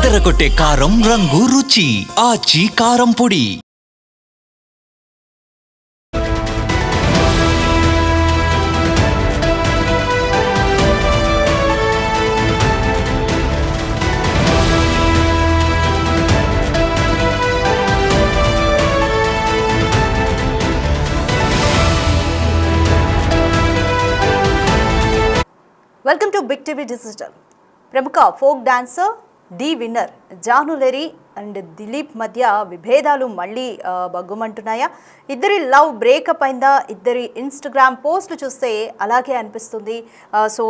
అదరగొట్టే కారం రంగు రుచి ఆచి కారం పొడి. Welcome to Big TV digital. ప్రముఖ folk dancer Dhee winner Janulyri and Dilip మధ్య విభేదాలు మళ్ళీ బగ్గుమంటున్నాయా? ఇద్దరి లవ్ బ్రేకప్ అయిందా? ఇద్దరి ఇన్స్టాగ్రామ్ పోస్టులు చూస్తే అలాగే అనిపిస్తుంది. సో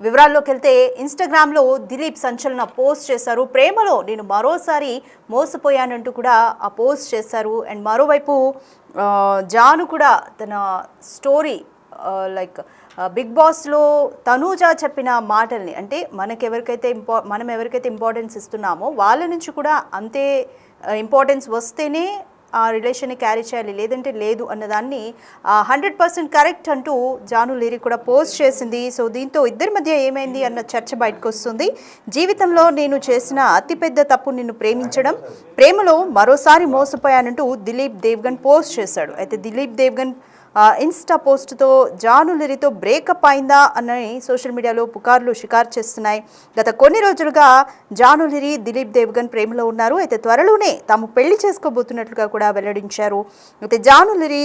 వివరాల్లోకి వెళ్తే ఇన్స్టాగ్రామ్లో దిలీప్ సంచలన పోస్ట్ చేశారు. ప్రేమలో నేను మరోసారి మోసపోయానంటూ కూడా ఆ పోస్ట్ చేశారు. అండ్ మరోవైపు జాను కూడా తన స్టోరీ లైక్ బిగ్ బాస్లో తనూజ చెప్పిన మాటల్ని, అంటే మనం ఎవరికైతే ఇంపార్టెన్స్ ఇస్తున్నామో వాళ్ళ నుంచి కూడా అంతే ఇంపార్టెన్స్ వస్తేనే ఆ రిలేషన్ని క్యారీ చేయాలి, లేదంటే లేదు అన్నదాన్ని 100% కరెక్ట్ అంటూ జానులెరీ కూడా పోస్ట్ చేసింది. సో దీంతో ఇద్దరి మధ్య ఏమైంది అన్న చర్చ బయటకు వస్తుంది. జీవితంలో నేను చేసిన అతిపెద్ద తప్పు నిన్ను ప్రేమించడం, ప్రేమలో మరోసారి మోసపోయానంటూ దిలీప్ దేవ్గన్ పోస్ట్ చేశాడు. అయితే దిలీప్ దేవ్గన్ ఇన్స్టా పోస్టుతో జానులెరీతో బ్రేకప్ అయిందా అని సోషల్ మీడియాలో పుకార్లు షికారు చేస్తున్నాయి. గత కొన్ని రోజులుగా జానులెరీ దిలీప్ దేవ్గన్ ప్రేమలో ఉన్నారు. అయితే త్వరలోనే తాము పెళ్లి చేసుకోబోతున్నట్లుగా కూడా వెల్లడించారు. అయితే జానులెరీ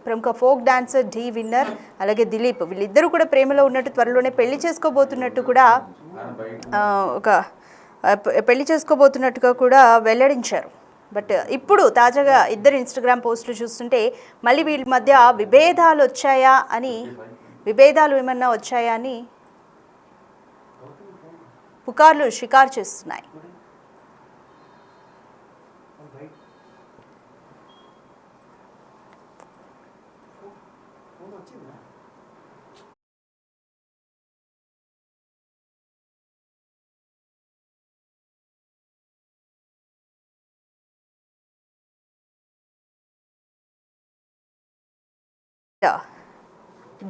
ప్రముఖ ఫోక్ డాన్సర్ డి విన్నర్ అలాగే దిలీప్ వీళ్ళిద్దరూ కూడా ప్రేమలో ఉన్నట్టు, త్వరలోనే పెళ్లి చేసుకోబోతున్నట్టుగా కూడా వెల్లడించారు. బట్ ఇప్పుడు తాజాగా ఇద్దరు ఇన్స్టాగ్రామ్ పోస్టులు చూస్తుంటే మళ్ళీ వీళ్ళ మధ్య విభేదాలు ఏమన్నా వచ్చాయా అని పుకార్లు షికారు చేస్తున్నాయి.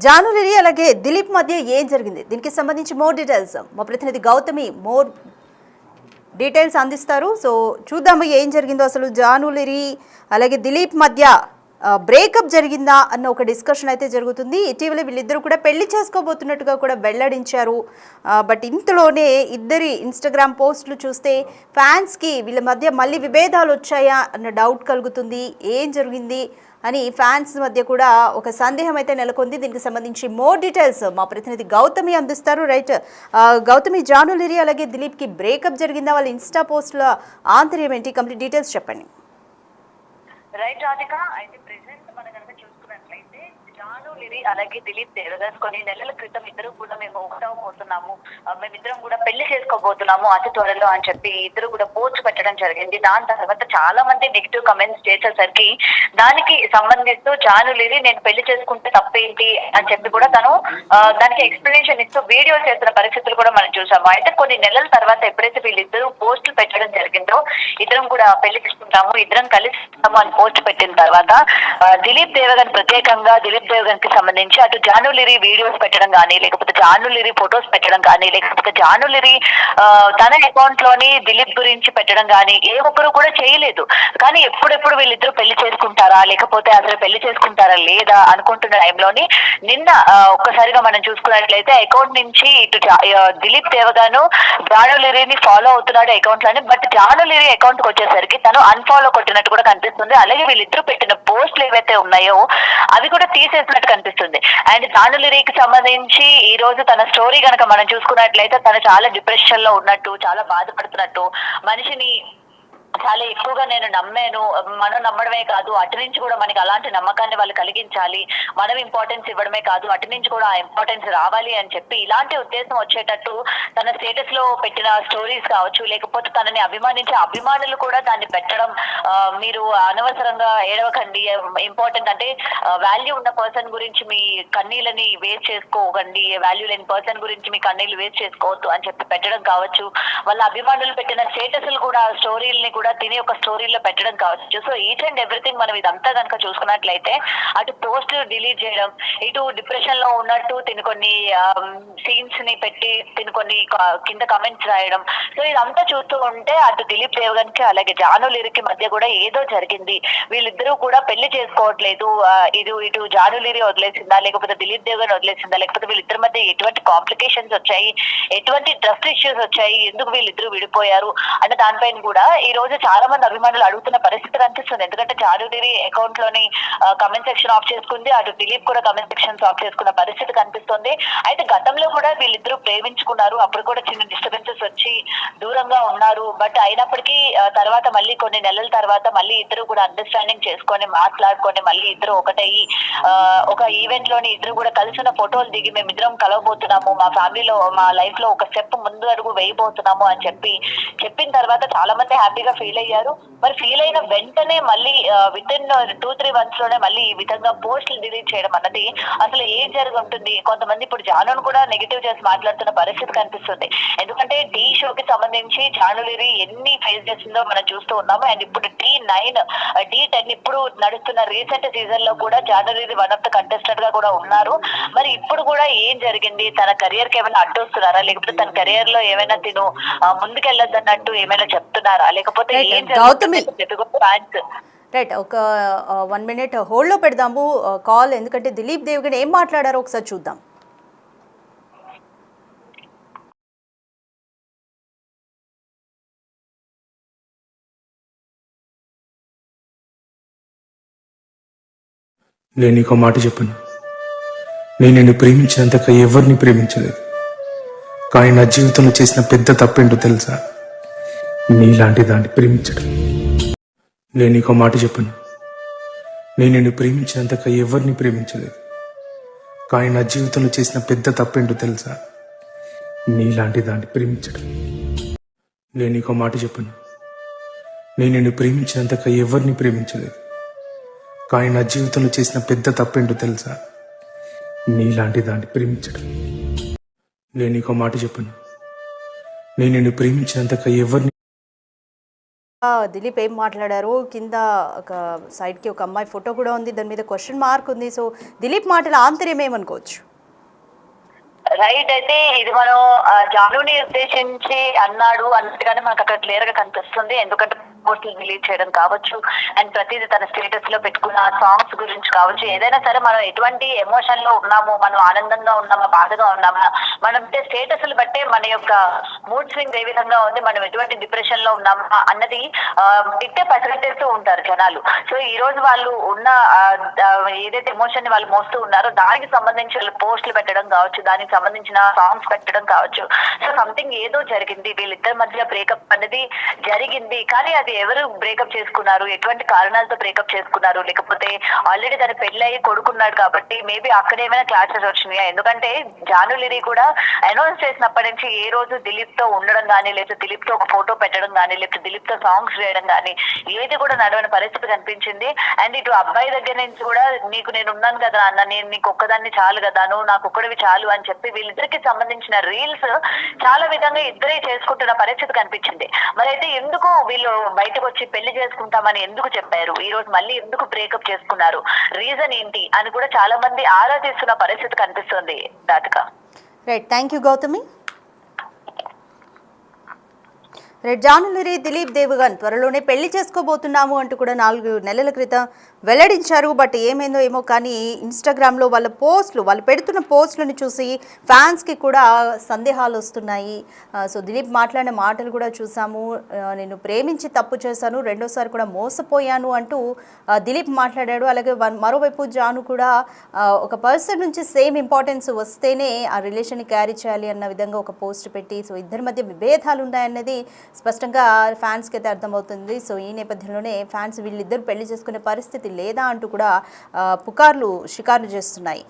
జానులెరీ అలాగే దిలీప్ మధ్య ఏం జరిగింది, దీనికి సంబంధించి మోర్ డీటెయిల్స్ మా ప్రతినిధి గౌతమి అందిస్తారు. సో చూద్దాము ఏం జరిగిందో. అసలు జానులెరీ అలాగే దిలీప్ మధ్య బ్రేకప్ జరిగిందా అన్న ఒక డిస్కషన్ అయితే జరుగుతుంది. ఇటీవల వీళ్ళిద్దరూ కూడా పెళ్లి చేసుకోబోతున్నట్టుగా కూడా వెల్లడించారు. బట్ ఇంతలోనే ఇద్దరి ఇన్స్టాగ్రామ్ పోస్టులు చూస్తే ఫ్యాన్స్కి వీళ్ళ మధ్య మళ్ళీ విభేదాలు వచ్చాయా అన్న డౌట్ కలుగుతుంది. ఏం జరిగింది అని ఫ్యాన్స్ మధ్య కూడా ఒక సందేహం అయితే నెలకొంది. దీనికి సంబంధించి మోర్ డీటెయిల్స్ మా ప్రతినిధి గౌతమి అందిస్తారు. రైట్ గౌతమి, జానులెరీ అలాగే దిలీప్కి బ్రేకప్ జరిగిందా? వాళ్ళ ఇన్స్టా పోస్టుల ఆంతర్యం ఏంటి? కంప్లీట్ డీటెయిల్స్ చెప్పండి. రైట్ రాధిక, అయితే ప్రెసెంట్ మనం కనుక చూసుకున్నట్లయితే జానులెరీ అలాగే దిలీప్ దేవగన్ కొన్ని నెలల క్రితం ఇద్దరు కూడా మేము ఒకటవబోతున్నాము, మేమిద్దరం కూడా పెళ్లి చేసుకోబోతున్నాము అతి త్వరలో అని చెప్పి ఇద్దరు కూడా పోస్ట్ పెట్టడం జరిగింది. దాని తర్వాత చాలా మంది నెగిటివ్ కమెంట్స్ చేసేసరికి దానికి సంబంధిస్తూ జానులెరీ నేను పెళ్లి చేసుకుంటే తప్పేంటి అని చెప్పి కూడా తను దానికి ఎక్స్ప్లెనేషన్ ఇస్తూ వీడియో చేస్తున్న పరిస్థితులు కూడా మనం చూసాము. అయితే కొన్ని నెలల తర్వాత ఎప్పుడైతే వీళ్ళిద్దరూ పోస్టులు పెట్టడం జరిగిందో, ఇద్దరం కూడా పెళ్లి చేసుకుంటాము, ఇద్దరం కలిసి అని పోస్ట్ పెట్టిన తర్వాత దిలీప్ దేవగన్ ప్రత్యేకంగా దిలీప్ దేవగన్ కి సంబంధించి అటు జానులెరీ వీడియోస్ పెట్టడం కానీ, లేకపోతే జానులెరీ ఫొటోస్ పెట్టడం కానీ, లేకపోతే జానులెరీ తన అకౌంట్ లోని దిలీప్ గురించి పెట్టడం కానీ ఏ ఒక్కరు కూడా చేయలేదు. కానీ ఎప్పుడెప్పుడు వీళ్ళిద్దరూ పెళ్లి చేసుకుంటారా, లేకపోతే అసలు పెళ్లి చేసుకుంటారా లేదా అనుకుంటున్న టైంలోని నిన్న ఒక్కసారిగా మనం చూసుకున్నట్లయితే అకౌంట్ నుంచి ఇటు దిలీప్ దేవగాను జానులెరీని ఫాలో అవుతున్నాడు అకౌంట్ లోని. బట్ జానులెరీ అకౌంట్ కి వచ్చేసరికి తను అన్ఫాలో కొట్టినట్టు కూడా కనిపిస్తుంది. అలాగే వీళ్ళిద్దరూ పెట్టిన పోస్టులు ఏవైతే ఉన్నాయో అవి కూడా తీసేసినట్టు కనిపిస్తుంది. అండ్ జానులెరీకి సంబంధించి ఈ రోజు తన స్టోరీ కనుక మనం చూసుకున్నట్లయితే తను చాలా డిప్రెషన్ లో ఉన్నట్టు, చాలా బాధపడుతున్నట్టు, మనిషిని చాలా ఎక్కువగా నేను నమ్మాను, మనం నమ్మడమే కాదు అటు నుంచి కూడా మనకి అలాంటి నమ్మకాన్ని వాళ్ళు కలిగించాలి, మనం ఇంపార్టెన్స్ ఇవ్వడమే కాదు అటు నుంచి కూడా ఆ ఇంపార్టెన్స్ రావాలి అని చెప్పి ఇలాంటి ఉద్దేశం వచ్చేటట్టు తన స్టేటస్ లో పెట్టిన స్టోరీస్ కావచ్చు, లేకపోతే తనని అభిమానించే అభిమానులు కూడా దాన్ని పెట్టడం, మీరు అనవసరంగా ఏడవకండి, ఇంపార్టెంట్ అంటే వాల్యూ ఉన్న పర్సన్ గురించి మీ కన్నీళ్ళని వేస్ట్ చేసుకోకండి, వాల్యూ లేని పర్సన్ గురించి మీ కన్నీళ్ళు వేస్ట్ చేసుకోవద్దు అని చెప్పి పెట్టడం కావచ్చు. వాళ్ళ అభిమానులు పెట్టిన స్టేటస్లు కూడా, స్టోరీలని కూడా కూడా తిని ఒక స్టోరీలో పెట్టడం కావచ్చు. సో ఈచ్ అండ్ ఎవ్రీథింగ్ మనం ఇదంతా కనుక చూసుకున్నట్లయితే అటు పోస్ట్ డిలీట్ చేయడం, ఇటు డిప్రెషన్ లో ఉన్నట్టు తిని కొన్ని సీన్స్ ని పెట్టి తిని కొన్ని కింద కమెంట్స్ రాయడం. సో ఇదంతా చూస్తూ ఉంటే అటు దిలీప్ దేవగన్ కి అలాగే జాను లిరికి మధ్య కూడా ఏదో జరిగింది. వీళ్ళిద్దరూ కూడా పెళ్లి చేసుకోవట్లేదు. ఇటు జాను లిరి వదిలేసిందా, లేకపోతే దిలీప్ దేవగన్ వదిలేసిందా, లేకపోతే వీళ్ళిద్దరి మధ్య ఎటువంటి కాంప్లికేషన్స్ వచ్చాయి, ఎటువంటి ట్రస్ట్ ఇష్యూస్ వచ్చాయి, ఎందుకు వీళ్ళిద్దరూ విడిపోయారు అన్న దానిపైన కూడా ఈ రోజు చాలా మంది అభిమానులు అడుగుతున్న పరిస్థితి కనిపిస్తుంది. ఎందుకంటే జాను లిరి అకౌంట్ లోని కమెంట్ సెక్షన్ ఆఫ్ చేసుకుంది, అటు దిలీప్ కూడా కమెంట్ సెక్షన్స్ ఆఫ్ చేసుకున్న పరిస్థితి కనిపిస్తుంది. అయితే గతంలో కూడా వీళ్ళిద్దరూ ప్రేమించుకున్నారు, అప్పుడు కూడా చిన్న డిస్టర్బెన్సెస్ వచ్చి దూరంగా ఉన్నారు. బట్ అయినప్పటికీ తర్వాత మళ్ళీ కొన్ని నెలల తర్వాత మళ్ళీ ఇద్దరు కూడా అండర్స్టాండింగ్ చేసుకొని మాట్లాడుకొని మళ్ళీ ఇద్దరు ఒకటయ్యి ఒక ఈవెంట్ లోని ఇద్దరు కూడా కలిసిన ఫోటోలు దిగి మేమిద్దరం కలవబోతున్నాము, మా ఫ్యామిలీలో మా లైఫ్ లో ఒక స్టెప్ ముందు అడుగు వేయబోతున్నాము అని చెప్పిన తర్వాత చాలా మంది హ్యాపీగా ఫీల్ అయ్యారు. మరి ఫీల్ అయిన వెంటనే మళ్ళీ విత్ ఇన్ 2-3 months లోనే మళ్ళీ ఈ విధంగా పోస్టులు డిలీట్ చేయడం అన్నది అసలు ఏం జరిగి ఉంటుంది. కొంతమంది ఇప్పుడు జానును కూడా నెగిటివ్ చేసి మాట్లాడుతున్న పరిస్థితి కనిపిస్తుంది. ఎందుకంటే టీ షోకి సంబంధించి జాను లిరి ఎన్ని ఫేస్ చేసిందో మనం చూస్తూ ఉన్నాము. అండ్ ఇప్పుడు D9 D10 ఇప్పుడు నడుస్తున్న రీసెంట్ సీజన్ లో కూడా Janu Lyri one of the contestant గా కూడా ఉన్నారు. మరి ఇప్పుడు కూడా ఏం జరిగింది, తన కెరియర్ కి ఏమైనా అడ్డొస్తున్నారా, లేకపోతే తన కెరియర్ లో ఏమైనా తిను ముందుకెళ్ళొద్దన్నట్టు ఏమైనా చెప్తున్నారా, లేకపోతే ఏం జరుగుతుంది? రైట్, ఒక 1 minute హోల్డ్ లో పెడదాము కాల్, ఎందుకంటే దిలీప్ దేవగన్ ఏం మాట్లాడారో ఒకసారి చూద్దాం. నేను నీకు మాట చెప్పను, నేను నిన్ను ప్రేమించినంతగా ఎవరిని ప్రేమించలేదు. కానీ నా జీవితంలో చేసిన పెద్ద తప్పేంటో తెలుసా? నీలాంటి దాన్ని ప్రేమించడం. నేను నీకు మాట చెప్పను, నేను నిన్ను ప్రేమించినంతగా ఎవరిని ప్రేమించలేదు. కానీ నా జీవితంలో చేసిన పెద్ద తప్పేంటో తెలుసా? నీలాంటి దాన్ని ప్రేమించడం. నేను నీకు మాట చెప్పను, నేను నిన్ను ప్రేమించినంతగా ఎవరిని ప్రేమించలేదు. కానీ నా జీవితంలో చేసిన పెద్ద తప్పేంటో తెలుసా? నీలాంటి దాన్ని ప్రేమించడం. నేను నీకు మాట చెప్పను, నేను నిన్ను ప్రేమించినంతగా ఎవరిని. దిలీప్ ఏం మాట్లాడారు, కింద ఒక సైడ్కి ఒక అమ్మాయి ఫోటో కూడా ఉంది, దాని మీద క్వశ్చన్ మార్క్ ఉంది. సో దిలీప్ మాటల ఆంతర్యం ఏమనుకోవచ్చు? రైట్, అయితే ఇది మనం జానుని ఉద్దేశించి అన్నాడు అన్నట్టుగానే మనకు అక్కడ క్లియర్ గా కనిపిస్తుంది. ఎందుకంటే పోస్టులు డిలీట్ చేయడం కావచ్చు, అండ్ ప్రతిదీ తన స్టేటస్ లో పెట్టుకున్న సాంగ్స్ గురించి కావచ్చు, ఏదైనా సరే మనం ఎటువంటి ఎమోషన్ లో ఉన్నాము, మనం ఆనందంగా ఉన్నామా, బాధగా ఉన్నామా, మనం స్టేటస్లు బట్టే మన యొక్క మూడ్ స్వింగ్ ఏ విధంగా ఉంది, మనం ఎటువంటి డిప్రెషన్ లో ఉన్నామా అన్నది ఇట్టే పసిగట్టేస్తూ ఉంటారు జనాలు. సో ఈ రోజు వాళ్ళు ఉన్న ఏదైతే ఎమోషన్ ని వాళ్ళు మోస్తూ ఉన్నారో దానికి సంబంధించి వాళ్ళు పోస్టులు పెట్టడం కావచ్చు, దానికి సంబంధించిన సాంగ్స్ పెట్టడం కావచ్చు. సో సంథింగ్ ఏదో జరిగింది, వీళ్ళిద్దరి మధ్య బ్రేకప్ అనేది జరిగింది. కానీ అది ఎవరు బ్రేకప్ చేసుకున్నారు, ఎటువంటి కారణాలతో బ్రేకప్ చేసుకున్నారు, లేకపోతే ఆల్రెడీ తన పెళ్ళయి కొడుకున్నాడు కాబట్టి మేబీ అక్కడ ఏమైనా క్లాషెస్ వచ్చినాయా? ఎందుకంటే జాను లిరి కూడా అనౌన్స్ చేసినప్పటి నుంచి ఏ రోజు దిలీప్ తో ఉండడం కానీ, లేకపోతే దిలీప్ తో ఒక ఫోటో పెట్టడం కానీ, లేకపోతే దిలీప్ తో సాంగ్స్ చేయడం కానీ ఏది కూడా నడవని పరిస్థితి కనిపించింది. అండ్ ఇటు అబ్బాయి దగ్గర నుంచి కూడా నీకు నేను ఉన్నాను కదా అన్న, నేను నీకు ఒక్కదాన్ని చాలు కదా, నువ్వు నాకు ఒక్కడివి చాలు అని చెప్పి వీళ్ళిద్దరికి సంబంధించిన రీల్స్ చాలా విధంగా ఇద్దరే చేసుకుంటున్న పరిస్థితి కనిపించింది. మరి అయితే ఎందుకు వీళ్ళు బయటకు వచ్చి పెళ్లి చేసుకుంటామని ఎందుకు చెప్పారు, ఈ రోజు మళ్ళీ ఎందుకు బ్రేకప్ చేసుకున్నారు, రీజన్ ఏంటి అని కూడా చాలా మంది ఆరాధిస్తున్న పరిస్థితి కనిపిస్తుంది. Radhika. Right, thank you Gautami. Right, Janu Lyri Dilip Devgan త్వరలోనే పెళ్లి చేసుకోబోతున్నాము అంటూ కూడా 4 నెలల క్రితం వెల్లడించారు. బట్ ఏమైందో ఏమో కానీ ఇన్స్టాగ్రామ్లో వాళ్ళ పోస్టులు, వాళ్ళు పెడుతున్న పోస్టులను చూసి ఫ్యాన్స్కి కూడా సందేహాలు వస్తున్నాయి. సో దిలీప్ మాట్లాడిన మాటలు కూడా చూసాము. నేను ప్రేమించి తప్పు చేశాను, రెండోసారి కూడా మోసపోయాను అంటూ దిలీప్ మాట్లాడాడు. అలాగే మరోవైపు జాను కూడా ఒక పర్సన్ నుంచి సేమ్ ఇంపార్టెన్స్ వస్తేనే ఆ రిలేషన్ని క్యారీ చేయాలి అన్న విధంగా ఒక పోస్ట్ పెట్టి, సో ఇద్దరి మధ్య విభేదాలు ఉన్నాయన్నది స్పష్టంగా ఫ్యాన్స్కి అయితే అర్థమవుతుంది. సో ఈ నేపథ్యంలోనే ఫ్యాన్స్ వీళ్ళిద్దరు పెళ్లి చేసుకునే పరిస్థితి లేదా అంటూ కూడా పుకార్లు షికార్లు చేస్తున్నాయి.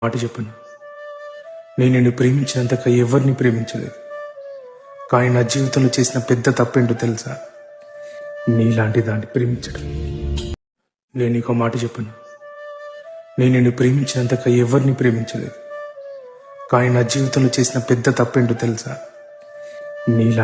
మాట చెప్పను, నేను నిన్ను ప్రేమించినంతగా ఎవరిని ప్రేమించలేదు. కానీ నా జీవితంలో చేసిన పెద్ద తప్పేంటో తెలుసా? నీలాంటి దాన్ని ప్రేమించడం. నేను నీకు మాట చెప్పను, నేను నిన్ను ప్రేమించినంతగా ఎవరిని ప్రేమించలేదు. కానీ నా జీవితంలో చేసిన పెద్ద తప్పేంటో తెలుసా? నీలా